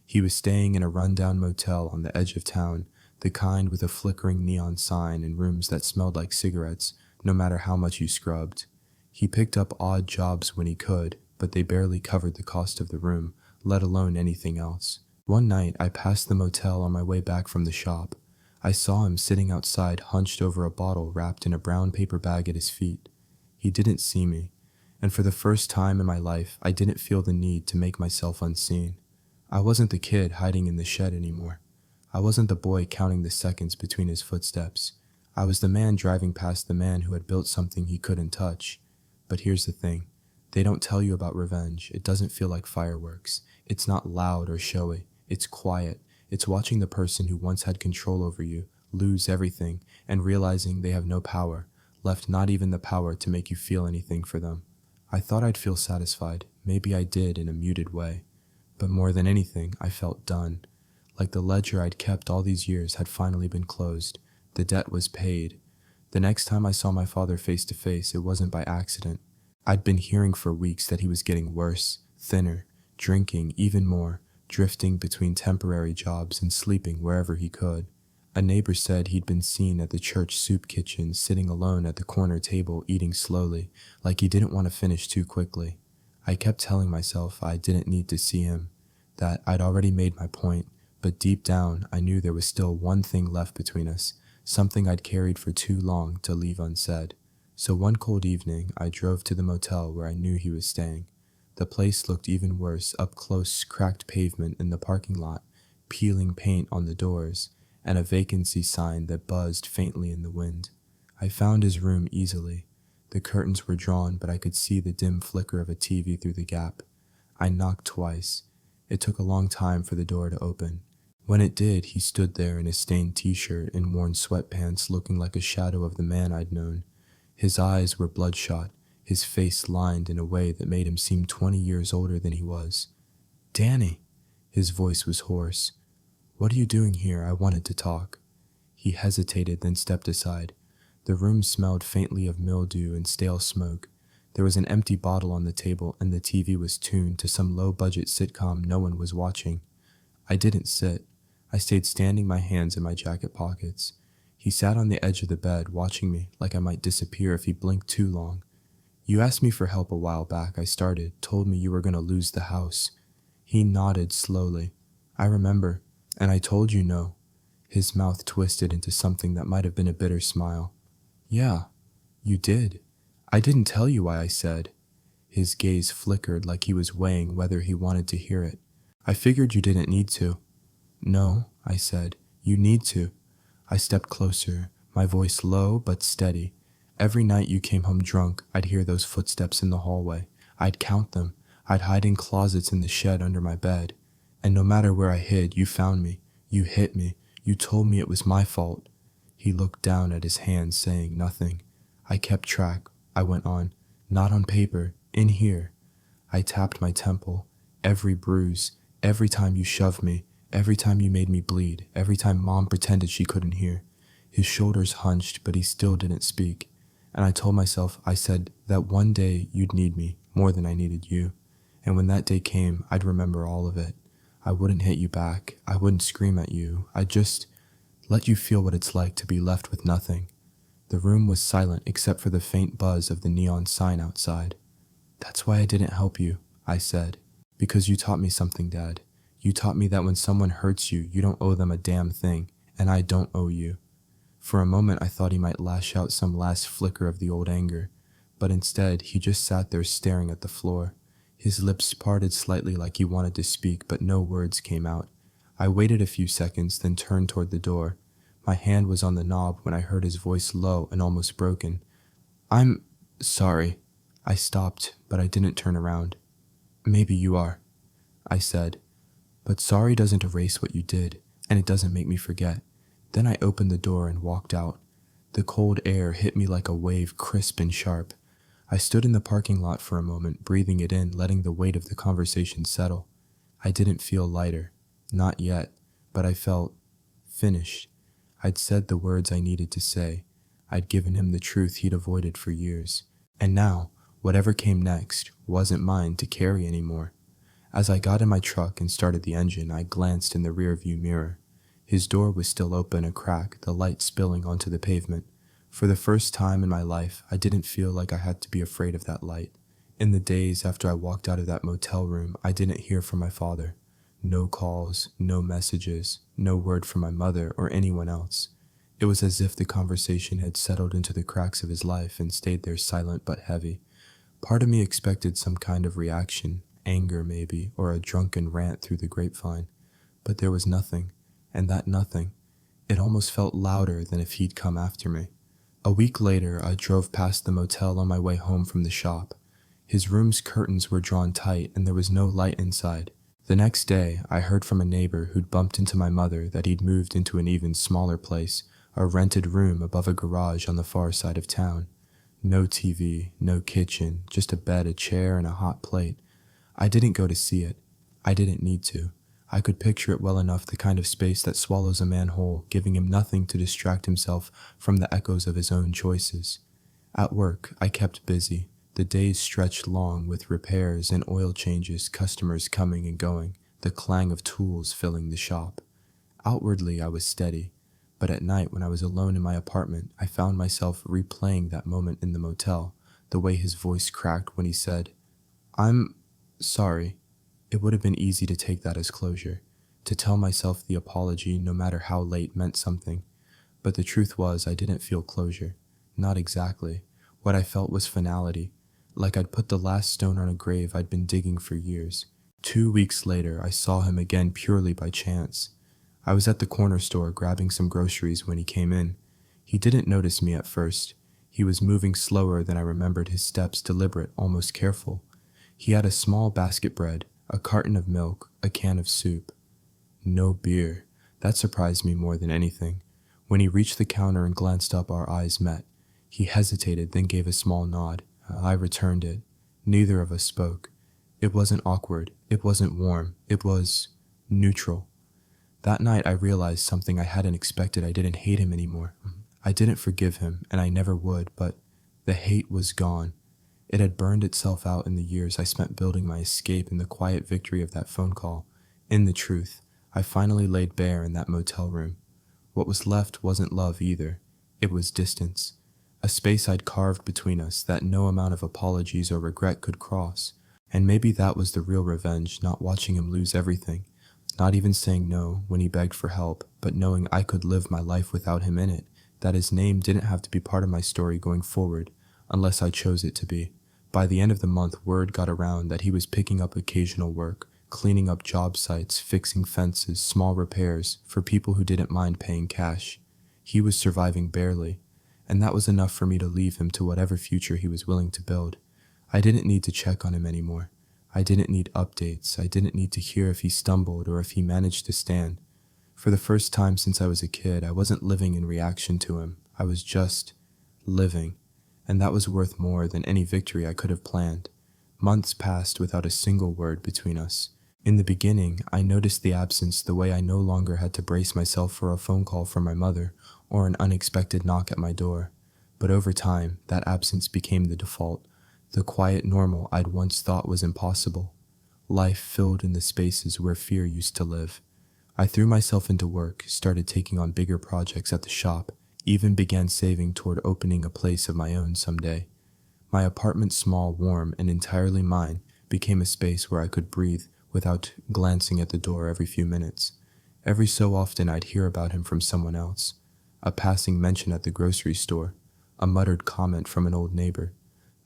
He was staying in a rundown motel on the edge of town, the kind with a flickering neon sign and rooms that smelled like cigarettes, no matter how much you scrubbed. He picked up odd jobs when he could, but they barely covered the cost of the room, let alone anything else. One night, I passed the motel on my way back from the shop. I saw him sitting outside, hunched over a bottle wrapped in a brown paper bag at his feet. He didn't see me, and for the first time in my life, I didn't feel the need to make myself unseen. I wasn't the kid hiding in the shed anymore. I wasn't the boy counting the seconds between his footsteps. I was the man driving past the man who had built something he couldn't touch. But here's the thing. They don't tell you about revenge. It doesn't feel like fireworks. It's not loud or showy. It's quiet. It's watching the person who once had control over you lose everything and realizing they have no power, left not even the power to make you feel anything for them. I thought I'd feel satisfied. Maybe I did in a muted way. But more than anything, I felt done. Like the ledger I'd kept all these years had finally been closed. The debt was paid. The next time I saw my father face to face, it wasn't by accident. I'd been hearing for weeks that he was getting worse, thinner, drinking even more, drifting between temporary jobs and sleeping wherever he could. A neighbor said he'd been seen at the church soup kitchen, sitting alone at the corner table, eating slowly, like he didn't want to finish too quickly. I kept telling myself I didn't need to see him, that I'd already made my point, but deep down I knew there was still one thing left between us, something I'd carried for too long to leave unsaid. So one cold evening, I drove to the motel where I knew he was staying. The place looked even worse, up close, cracked pavement in the parking lot, peeling paint on the doors, and a vacancy sign that buzzed faintly in the wind. I found his room easily. The curtains were drawn, but I could see the dim flicker of a TV through the gap. I knocked twice. It took a long time for the door to open. When it did, he stood there in a stained t-shirt and worn sweatpants, looking like a shadow of the man I'd known. His eyes were bloodshot, his face lined in a way that made him seem 20 years older than he was. "Danny!" His voice was hoarse. "What are you doing here?" I wanted to talk. He hesitated, then stepped aside. The room smelled faintly of mildew and stale smoke. There was an empty bottle on the table, and the TV was tuned to some low-budget sitcom no one was watching. I didn't sit. I stayed standing, my hands in my jacket pockets. He sat on the edge of the bed, watching me like I might disappear if he blinked too long. "You asked me for help a while back," I started, "told me you were going to lose the house." He nodded slowly. "I remember, and I told you no." His mouth twisted into something that might have been a bitter smile. "Yeah, you did. I didn't tell you why," I said. His gaze flickered like he was weighing whether he wanted to hear it. "I figured you didn't need to." "No," I said, "you need to." I stepped closer, my voice low but steady. "Every night you came home drunk, I'd hear those footsteps in the hallway. I'd count them. I'd hide in closets in the shed under my bed. And no matter where I hid, you found me. You hit me. You told me it was my fault." He looked down at his hands, saying nothing. "I kept track," I went on. "Not on paper, in here." I tapped my temple. "Every bruise, every time you shoved me, every time you made me bleed, every time Mom pretended she couldn't hear." His shoulders hunched, but he still didn't speak. And I told myself, I said, that one day you'd need me more than I needed you. And when that day came, I'd remember all of it. I wouldn't hit you back. I wouldn't scream at you. I'd just let you feel what it's like to be left with nothing. The room was silent except for the faint buzz of the neon sign outside. "That's why I didn't help you," I said. "Because you taught me something, Dad. You taught me that when someone hurts you, you don't owe them a damn thing, and I don't owe you." For a moment I thought he might lash out some last flicker of the old anger, but instead he just sat there staring at the floor. His lips parted slightly like he wanted to speak, but no words came out. I waited a few seconds, then turned toward the door. My hand was on the knob when I heard his voice low and almost broken. "I'm sorry." I stopped, but I didn't turn around. "Maybe you are," I said. "But sorry doesn't erase what you did, and it doesn't make me forget." Then I opened the door and walked out. The cold air hit me like a wave, crisp and sharp. I stood in the parking lot for a moment, breathing it in, letting the weight of the conversation settle. I didn't feel lighter. Not yet, but I felt finished. I'd said the words I needed to say. I'd given him the truth he'd avoided for years. And now, whatever came next wasn't mine to carry anymore. As I got in my truck and started the engine, I glanced in the rearview mirror. His door was still open a crack, the light spilling onto the pavement. For the first time in my life, I didn't feel like I had to be afraid of that light. In the days after I walked out of that motel room, I didn't hear from my father. No calls, no messages, no word from my mother or anyone else. It was as if the conversation had settled into the cracks of his life and stayed there silent but heavy. Part of me expected some kind of reaction, anger maybe, or a drunken rant through the grapevine. But there was nothing, and that nothing, it almost felt louder than if he'd come after me. A week later, I drove past the motel on my way home from the shop. His room's curtains were drawn tight and there was no light inside. The next day, I heard from a neighbor who'd bumped into my mother that he'd moved into an even smaller place, a rented room above a garage on the far side of town. No TV, no kitchen, just a bed, a chair, and a hot plate. I didn't go to see it. I didn't need to. I could picture it well enough, the kind of space that swallows a man whole, giving him nothing to distract himself from the echoes of his own choices. At work, I kept busy. The days stretched long with repairs and oil changes, customers coming and going, the clang of tools filling the shop. Outwardly, I was steady, but at night when I was alone in my apartment, I found myself replaying that moment in the motel, the way his voice cracked when he said, "I'm sorry." It would have been easy to take that as closure, to tell myself the apology, no matter how late, meant something. But the truth was, I didn't feel closure. Not exactly. What I felt was finality, like I'd put the last stone on a grave I'd been digging for years. 2 weeks later, I saw him again purely by chance. I was at the corner store grabbing some groceries when he came in. He didn't notice me at first. He was moving slower than I remembered his steps, deliberate, almost careful. He had a small basket bread, a carton of milk, a can of soup. No beer. That surprised me more than anything. When he reached the counter and glanced up, our eyes met. He hesitated, then gave a small nod. I returned it. Neither of us spoke. It wasn't awkward. It wasn't warm. It was neutral. That night I realized something I hadn't expected. I didn't hate him anymore. I didn't forgive him, and I never would, but the hate was gone. It had burned itself out in the years I spent building my escape in the quiet victory of that phone call. In the truth, I finally laid bare in that motel room. What was left wasn't love either. It was distance. A space I'd carved between us that no amount of apologies or regret could cross. And maybe that was the real revenge, not watching him lose everything. Not even saying no when he begged for help, but knowing I could live my life without him in it, that his name didn't have to be part of my story going forward, unless I chose it to be. By the end of the month, word got around that he was picking up occasional work, cleaning up job sites, fixing fences, small repairs, for people who didn't mind paying cash. He was surviving barely, and that was enough for me to leave him to whatever future he was willing to build. I didn't need to check on him anymore. I didn't need updates. I didn't need to hear if he stumbled or if he managed to stand. For the first time since I was a kid, I wasn't living in reaction to him. I was just living. And that was worth more than any victory I could have planned. Months passed without a single word between us. In the beginning, I noticed the absence the way I no longer had to brace myself for a phone call from my mother or an unexpected knock at my door. But over time, that absence became the default, the quiet normal I'd once thought was impossible. Life filled in the spaces where fear used to live. I threw myself into work, started taking on bigger projects at the shop, even began saving toward opening a place of my own someday. My apartment, small, warm, and entirely mine, became a space where I could breathe without glancing at the door every few minutes. Every so often I'd hear about him from someone else, a passing mention at the grocery store, a muttered comment from an old neighbor.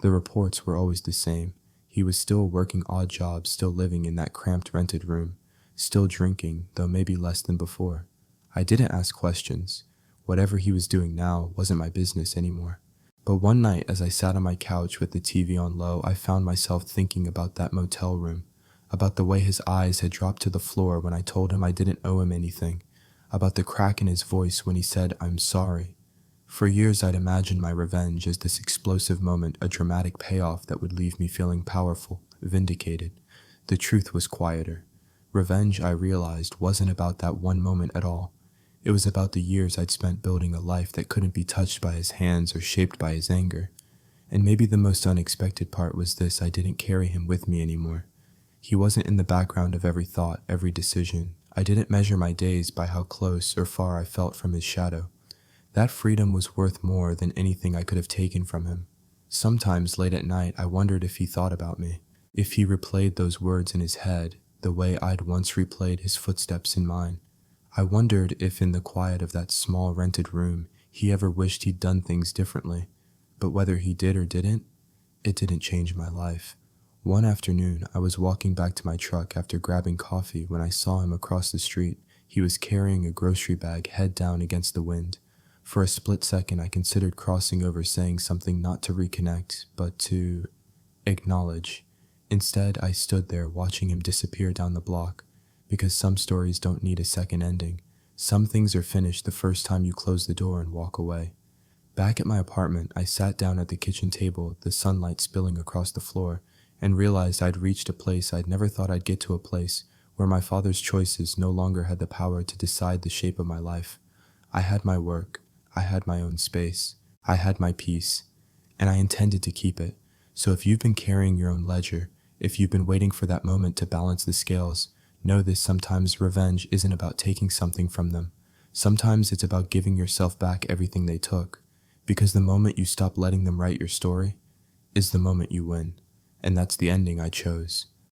The reports were always the same. He was still working odd jobs, still living in that cramped rented room, still drinking, though maybe less than before. I didn't ask questions. Whatever he was doing now wasn't my business anymore. But one night, as I sat on my couch with the TV on low, I found myself thinking about that motel room, about the way his eyes had dropped to the floor when I told him I didn't owe him anything, about the crack in his voice when he said, "I'm sorry." For years I'd imagined my revenge as this explosive moment, a dramatic payoff that would leave me feeling powerful, vindicated. The truth was quieter. Revenge, I realized, wasn't about that one moment at all. It was about the years I'd spent building a life that couldn't be touched by his hands or shaped by his anger. And maybe the most unexpected part was this: I didn't carry him with me anymore. He wasn't in the background of every thought, every decision. I didn't measure my days by how close or far I felt from his shadow. That freedom was worth more than anything I could have taken from him. Sometimes late at night I wondered if he thought about me, if he replayed those words in his head, the way I'd once replayed his footsteps in mine. I wondered if in the quiet of that small rented room he ever wished he'd done things differently. But whether he did or didn't, it didn't change my life. One afternoon, I was walking back to my truck after grabbing coffee when I saw him across the street. He was carrying a grocery bag head down against the wind. For a split second, I considered crossing over, saying something not to reconnect, but to acknowledge. Instead, I stood there watching him disappear down the block. Because some stories don't need a second ending. Some things are finished the first time you close the door and walk away. Back at my apartment, I sat down at the kitchen table, the sunlight spilling across the floor, and realized I'd reached a place I'd never thought I'd get to, a place where my father's choices no longer had the power to decide the shape of my life. I had my work, I had my own space, I had my peace, and I intended to keep it. So if you've been carrying your own ledger, if you've been waiting for that moment to balance the scales, know this: sometimes revenge isn't about taking something from them. Sometimes it's about giving yourself back everything they took. Because the moment you stop letting them write your story is the moment you win. And that's the ending I chose.